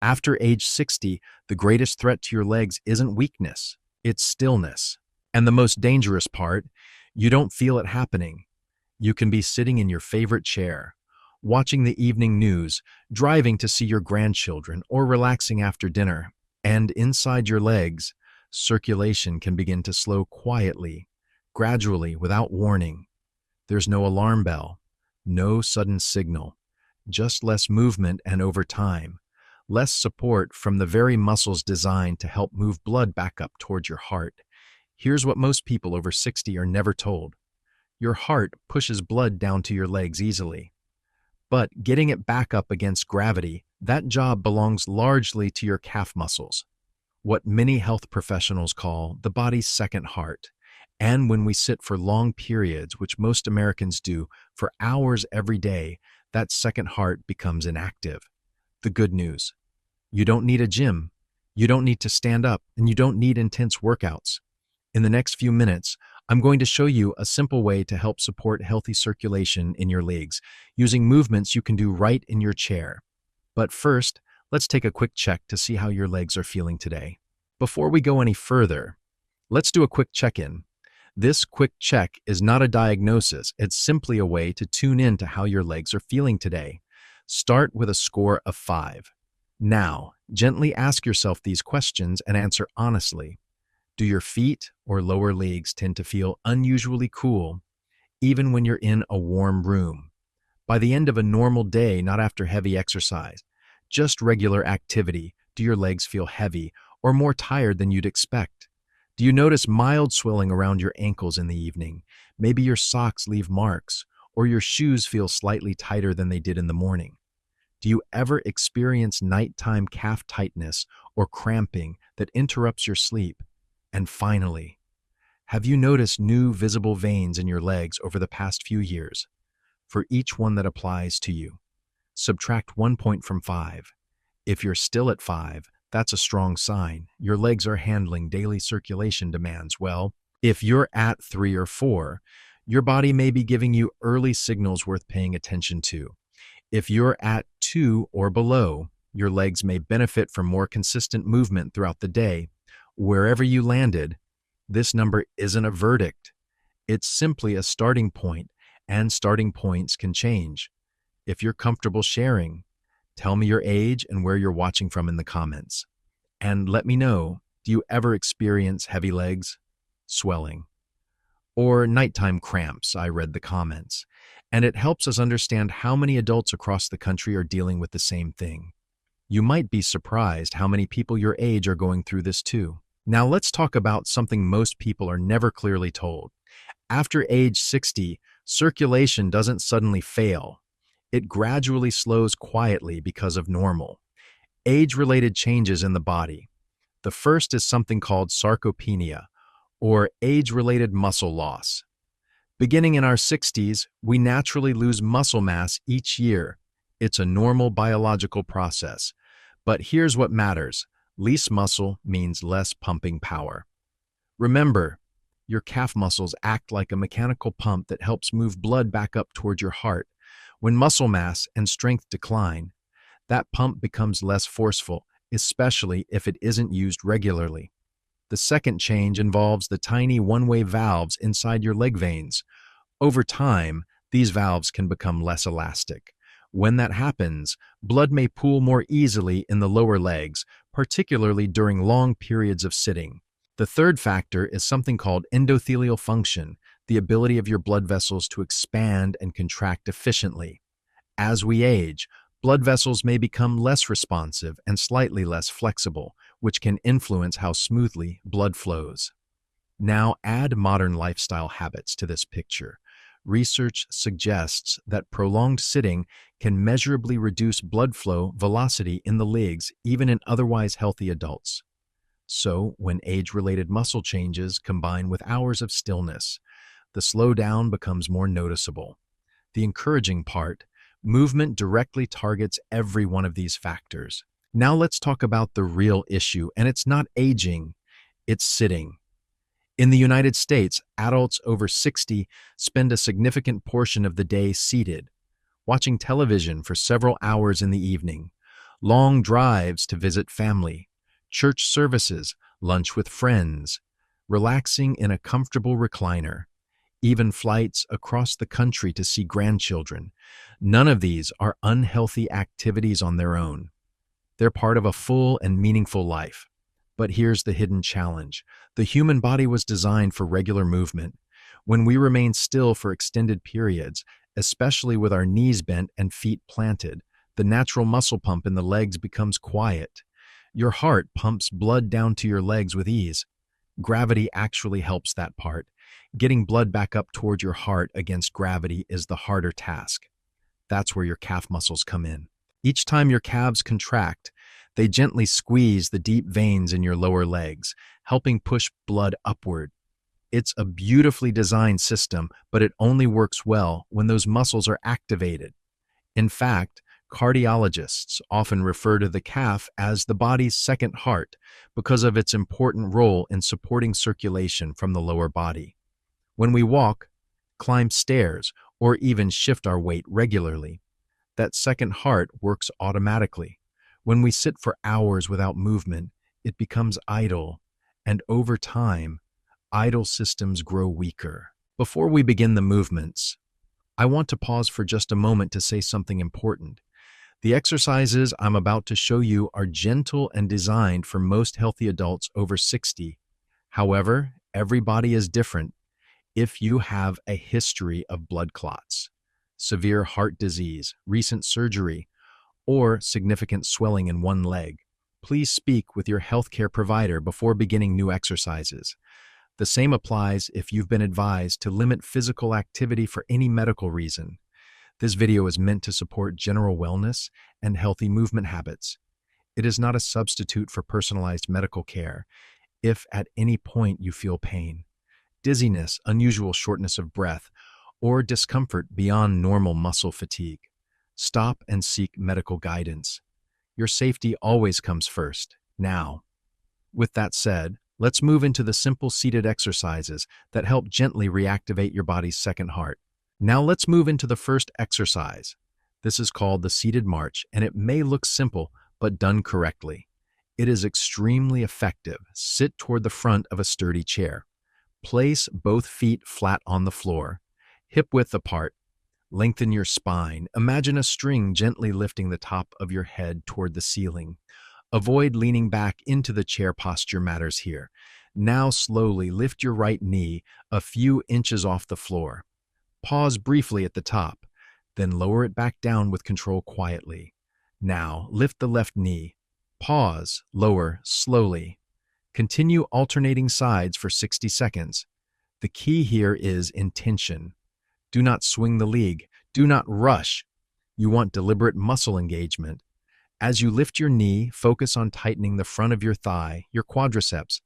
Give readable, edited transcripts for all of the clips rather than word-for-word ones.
After age 60, the greatest threat to your legs isn't weakness, it's stillness. And the most dangerous part, you don't feel it happening. You can be sitting in your favorite chair, watching the evening news, driving to see your grandchildren, or relaxing after dinner. And inside your legs, circulation can begin to slow quietly, gradually, without warning. There's no alarm bell, no sudden signal, just less movement and over time, less support from the very muscles designed to help move blood back up towards your heart. Here's what most people over 60 are never told. Your heart pushes blood down to your legs easily. But getting it back up against gravity, that job belongs largely to your calf muscles, what many health professionals call the body's second heart. And when we sit for long periods, which most Americans do for hours every day, that second heart becomes inactive. The good news: you don't need a gym, you don't need to stand up, and you don't need intense workouts. In the next few minutes, I'm going to show you a simple way to help support healthy circulation in your legs, using movements you can do right in your chair. But first, let's take a quick check to see how your legs are feeling today. Before we go any further, let's do a quick check-in. This quick check is not a diagnosis, it's simply a way to tune in to how your legs are feeling today. Start with a score of 5. Now, gently ask yourself these questions and answer honestly. Do your feet or lower legs tend to feel unusually cool, even when you're in a warm room? By the end of a normal day, not after heavy exercise, just regular activity, do your legs feel heavy or more tired than you'd expect? Do you notice mild swelling around your ankles in the evening? Maybe your socks leave marks, or your shoes feel slightly tighter than they did in the morning. Do you ever experience nighttime calf tightness or cramping that interrupts your sleep? And finally, have you noticed new visible veins in your legs over the past few years? For each one that applies to you, subtract 1 point from 5. If you're still at 5, that's a strong sign. Your legs are handling daily circulation demands well. If you're at 3 or 4, your body may be giving you early signals worth paying attention to. If you're at 2 or below, your legs may benefit from more consistent movement throughout the day. Wherever you landed, this number isn't a verdict. It's simply a starting point, and starting points can change. If you're comfortable sharing, tell me your age and where you're watching from in the comments. And let me know, do you ever experience heavy legs, swelling, or nighttime cramps? I read the comments, and it helps us understand how many adults across the country are dealing with the same thing. You might be surprised how many people your age are going through this too. Now let's talk about something most people are never clearly told. After age 60, circulation doesn't suddenly fail. It gradually slows quietly because of normal, age-related changes in the body. The first is something called sarcopenia, or age-related muscle loss. Beginning in our 60s, we naturally lose muscle mass each year. It's a normal biological process. But here's what matters. Less muscle means less pumping power. Remember, your calf muscles act like a mechanical pump that helps move blood back up toward your heart. When muscle mass and strength decline, that pump becomes less forceful, especially if it isn't used regularly. The second change involves the tiny one-way valves inside your leg veins. Over time, these valves can become less elastic. When that happens, blood may pool more easily in the lower legs, particularly during long periods of sitting. The third factor is something called endothelial function, the ability of your blood vessels to expand and contract efficiently. As we age, blood vessels may become less responsive and slightly less flexible, which can influence how smoothly blood flows. Now add modern lifestyle habits to this picture. Research suggests that prolonged sitting can measurably reduce blood flow velocity in the legs, even in otherwise healthy adults. So, when age-related muscle changes combine with hours of stillness, the slowdown becomes more noticeable. The encouraging part, movement directly targets every one of these factors. Now let's talk about the real issue, and it's not aging, it's sitting. In the United States, adults over 60 spend a significant portion of the day seated, watching television for several hours in the evening. long drives to visit family, church services, lunch with friends, relaxing in a comfortable recliner, even flights across the country to see grandchildren. None of these are unhealthy activities on their own. They're part of a full and meaningful life. But here's the hidden challenge. The human body was designed for regular movement. When we remain still for extended periods, especially with our knees bent and feet planted, the natural muscle pump in the legs becomes quiet. Your heart pumps blood down to your legs with ease. Gravity actually helps that part. Getting blood back up toward your heart against gravity is the harder task. That's where your calf muscles come in. Each time your calves contract, they gently squeeze the deep veins in your lower legs, helping push blood upward. It's a beautifully designed system, but it only works well when those muscles are activated. In fact, cardiologists often refer to the calf as the body's second heart because of its important role in supporting circulation from the lower body. When we walk, climb stairs, or even shift our weight regularly, that second heart works automatically. When we sit for hours without movement, it becomes idle, and over time, idle systems grow weaker. Before we begin the movements, I want to pause for just a moment to say something important. The exercises I'm about to show you are gentle and designed for most healthy adults over 60. However, every body is different. If you have a history of blood clots, severe heart disease, recent surgery, or significant swelling in one leg, please speak with your healthcare provider before beginning new exercises. The same applies if you've been advised to limit physical activity for any medical reason. This video is meant to support general wellness and healthy movement habits. It is not a substitute for personalized medical care. If at any point you feel pain, dizziness, unusual shortness of breath, or discomfort beyond normal muscle fatigue, stop and seek medical guidance. Your safety always comes first. Now, with that said, let's move into the simple seated exercises that help gently reactivate your body's second heart. Now let's move into the first exercise. This is called the seated march, and it may look simple, but done correctly, it is extremely effective. Sit toward the front of a sturdy chair. Place both feet flat on the floor, hip width apart. Lengthen your spine. Imagine a string gently lifting the top of your head toward the ceiling. Avoid leaning back into the chair posture matters here. Now slowly lift your right knee a few inches off the floor. Pause briefly at the top, then lower it back down with control quietly. Now lift the left knee. Pause, lower, slowly. Continue alternating sides for 60 seconds. The key here is intention. Do not swing the leg. Do not rush. You want deliberate muscle engagement. As you lift your knee, focus on tightening the front of your thigh, your quadriceps.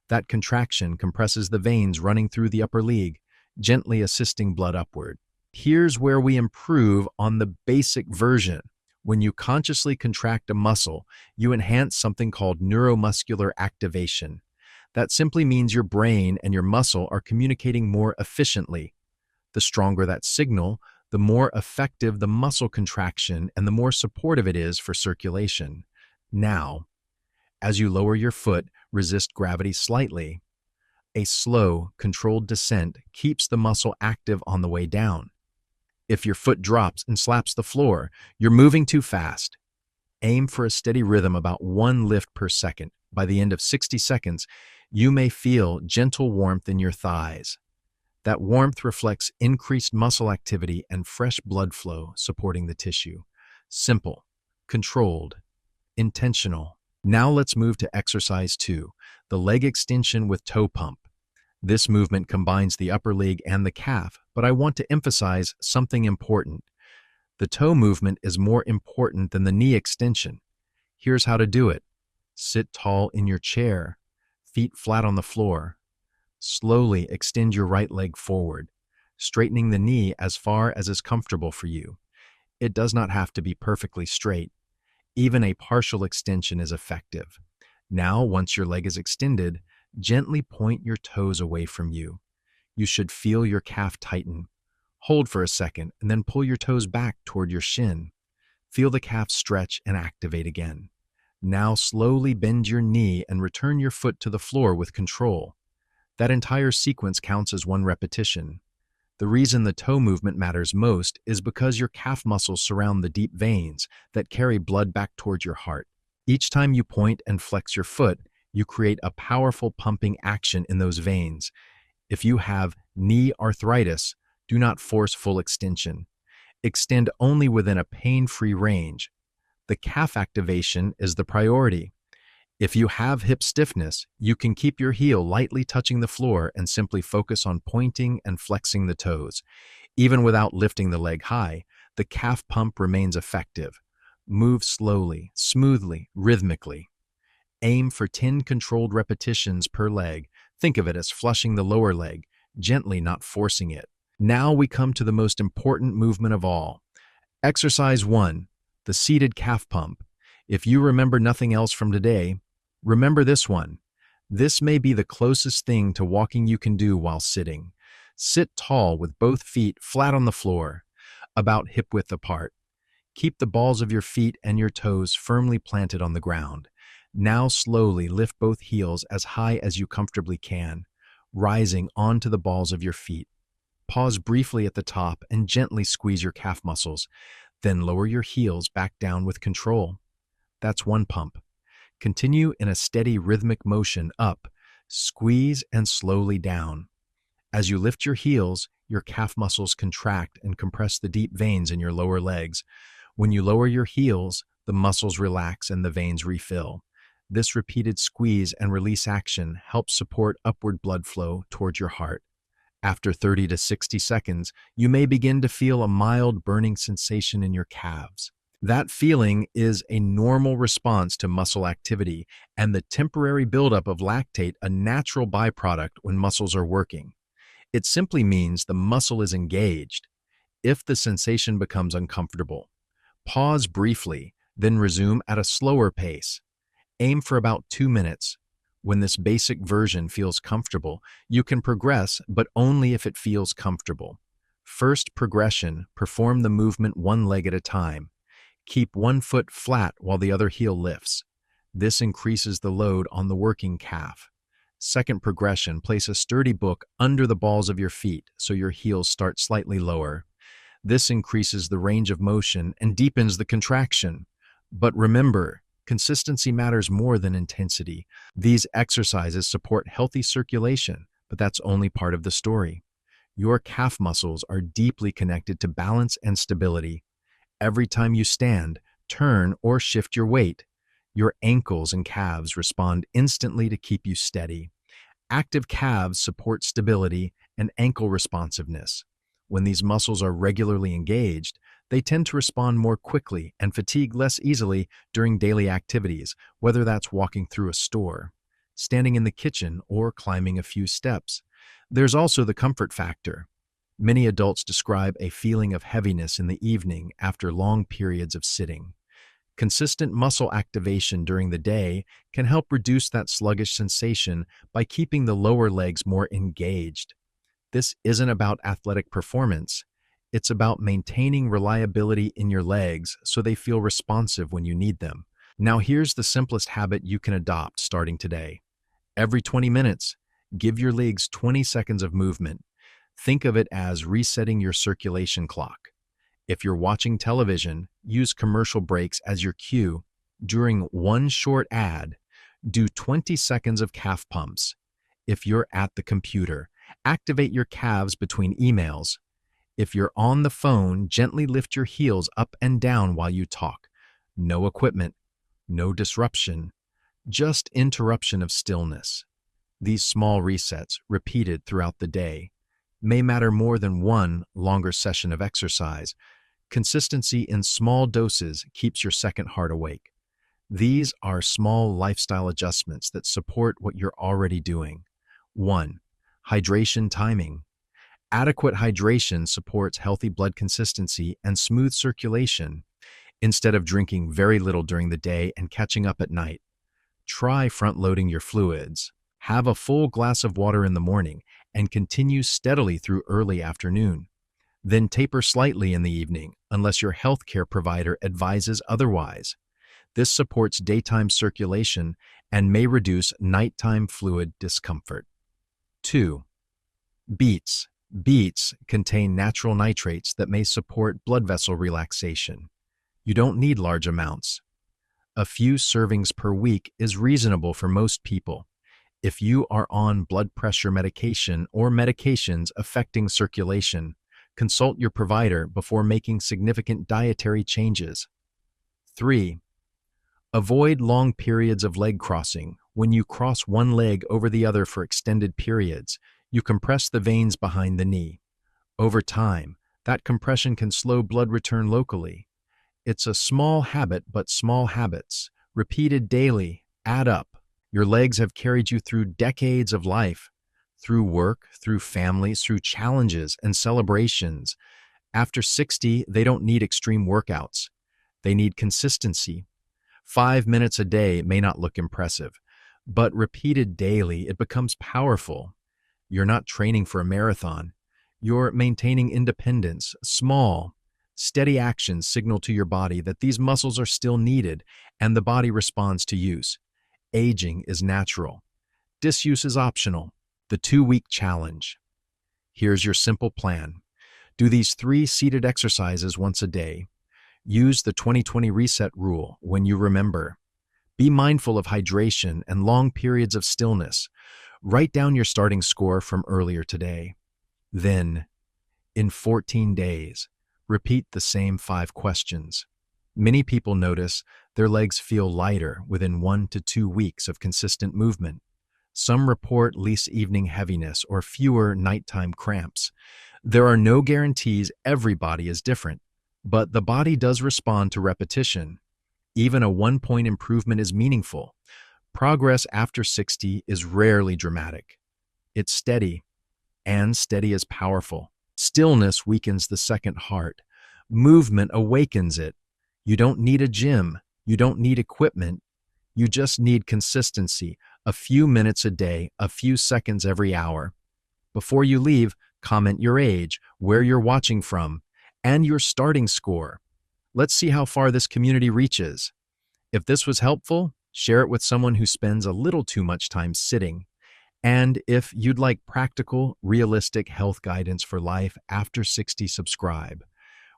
That contraction compresses the veins running through the upper leg, gently assisting blood upward. Here's where we improve on the basic version. When you consciously contract a muscle, you enhance something called neuromuscular activation. That simply means your brain and your muscle are communicating more efficiently. The stronger that signal, the more effective the muscle contraction and the more supportive it is for circulation. Now, as you lower your foot, resist gravity slightly. A slow, controlled descent keeps the muscle active on the way down. If your foot drops and slaps the floor, you're moving too fast. Aim for a steady rhythm, about one lift per second. By the end of 60 seconds, you may feel gentle warmth in your thighs. That warmth reflects increased muscle activity and fresh blood flow supporting the tissue. Simple, controlled, intentional. Now let's move to exercise 2, the leg extension with toe pump. This movement combines the upper leg and the calf, but I want to emphasize something important. The toe movement is more important than the knee extension. Here's how to do it. Sit tall in your chair, feet flat on the floor. Slowly extend your right leg forward, straightening the knee as far as is comfortable for you. It does not have to be perfectly straight. Even a partial extension is effective. Now, once your leg is extended, gently point your toes away from you. You should feel your calf tighten. Hold for a second and then pull your toes back toward your shin. Feel the calf stretch and activate again. Now slowly bend your knee and return your foot to the floor with control. That entire sequence counts as one repetition. The reason the toe movement matters most is because your calf muscles surround the deep veins that carry blood back toward your heart. Each time you point and flex your foot, you create a powerful pumping action in those veins. If you have knee arthritis, do not force full extension. Extend only within a pain-free range. The calf activation is the priority. If you have hip stiffness, you can keep your heel lightly touching the floor and simply focus on pointing and flexing the toes. Even without lifting the leg high, the calf pump remains effective. Move slowly, smoothly, rhythmically. Aim for 10 controlled repetitions per leg. Think of it as flushing the lower leg, gently, not forcing it. Now we come to the most important movement of all. Exercise 1, the seated calf pump. If you remember nothing else from today, remember this one. This may be the closest thing to walking you can do while sitting. Sit tall with both feet flat on the floor, about hip-width apart. Keep the balls of your feet and your toes firmly planted on the ground. Now slowly lift both heels as high as you comfortably can, rising onto the balls of your feet. Pause briefly at the top and gently squeeze your calf muscles. Then lower your heels back down with control. That's one pump. Continue in a steady rhythmic motion up, squeeze and slowly down. As you lift your heels, your calf muscles contract and compress the deep veins in your lower legs. When you lower your heels, the muscles relax and the veins refill. This repeated squeeze and release action helps support upward blood flow toward your heart. After 30 to 60 seconds, you may begin to feel a mild burning sensation in your calves. That feeling is a normal response to muscle activity and the temporary buildup of lactate, a natural byproduct when muscles are working. It simply means the muscle is engaged. If the sensation becomes uncomfortable, pause briefly, then resume at a slower pace. Aim for about 2 minutes. When this basic version feels comfortable, you can progress, but only if it feels comfortable. First progression, perform the movement one leg at a time. Keep one foot flat while the other heel lifts. This increases the load on the working calf. Second progression, place a sturdy book under the balls of your feet so your heels start slightly lower. This increases the range of motion and deepens the contraction. But remember, consistency matters more than intensity. These exercises support healthy circulation, but that's only part of the story. Your calf muscles are deeply connected to balance and stability. Every time you stand, turn, or shift your weight, your ankles and calves respond instantly to keep you steady. Active calves support stability and ankle responsiveness. When these muscles are regularly engaged, they tend to respond more quickly and fatigue less easily during daily activities, whether that's walking through a store, standing in the kitchen, or climbing a few steps. There's also the comfort factor. Many adults describe a feeling of heaviness in the evening after long periods of sitting. Consistent muscle activation during the day can help reduce that sluggish sensation by keeping the lower legs more engaged. This isn't about athletic performance. It's about maintaining reliability in your legs so they feel responsive when you need them. Now here's the simplest habit you can adopt starting today. Every 20 minutes, give your legs 20 seconds of movement. Think of it as resetting your circulation clock. If you're watching television, use commercial breaks as your cue. During one short ad, do 20 seconds of calf pumps. If you're at the computer, activate your calves between emails. If you're on the phone, gently lift your heels up and down while you talk. No equipment, no disruption, just interruption of stillness. These small resets, repeated throughout the day, may matter more than one longer session of exercise. Consistency in small doses keeps your second heart awake. These are small lifestyle adjustments that support what you're already doing. 1. Hydration timing. Adequate hydration supports healthy blood consistency and smooth circulation. Instead of drinking very little during the day and catching up at night, try front-loading your fluids. Have a full glass of water in the morning and continue steadily through early afternoon. Then taper slightly in the evening, unless your healthcare provider advises otherwise. This supports daytime circulation and may reduce nighttime fluid discomfort. 2. Beets. Beets contain natural nitrates that may support blood vessel relaxation. You don't need large amounts. A few servings per week is reasonable for most people. If you are on blood pressure medication or medications affecting circulation, consult your provider before making significant dietary changes. 3. Avoid long periods of leg crossing. When you cross one leg over the other for extended periods, you compress the veins behind the knee. Over time, that compression can slow blood return locally. It's a small habit, but small habits, repeated daily, add up. Your legs have carried you through decades of life, through work, through families, through challenges and celebrations. After 60, they don't need extreme workouts. They need consistency. 5 minutes a day may not look impressive, but repeated daily, it becomes powerful. You're not training for a marathon. You're maintaining independence. Small, steady actions signal to your body that these muscles are still needed, and the body responds to use. Aging is natural. Disuse is optional. The 2-week challenge. Here's your simple plan. Do these 3 seated exercises once a day. Use the 20-20 reset rule when you remember. Be mindful of hydration and long periods of stillness. Write down your starting score from earlier today. Then, in 14 days, repeat the same 5 questions. Many people notice their legs feel lighter within 1 to 2 weeks of consistent movement. Some report less evening heaviness or fewer nighttime cramps. There are no guarantees. Every body is different, but the body does respond to repetition. Even a 1-point improvement is meaningful. Progress after 60 is rarely dramatic. It's steady, and steady is powerful. Stillness weakens the second heart. Movement awakens it. You don't need a gym. You don't need equipment. You just need consistency, a few minutes a day, a few seconds every hour. Before you leave, comment your age, where you're watching from, and your starting score. Let's see how far this community reaches. If this was helpful, share it with someone who spends a little too much time sitting. And if you'd like practical, realistic health guidance for life after 60, subscribe.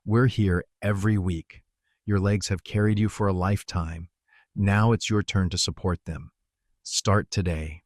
We're here every week. Your legs have carried you for a lifetime. Now it's your turn to support them. Start today.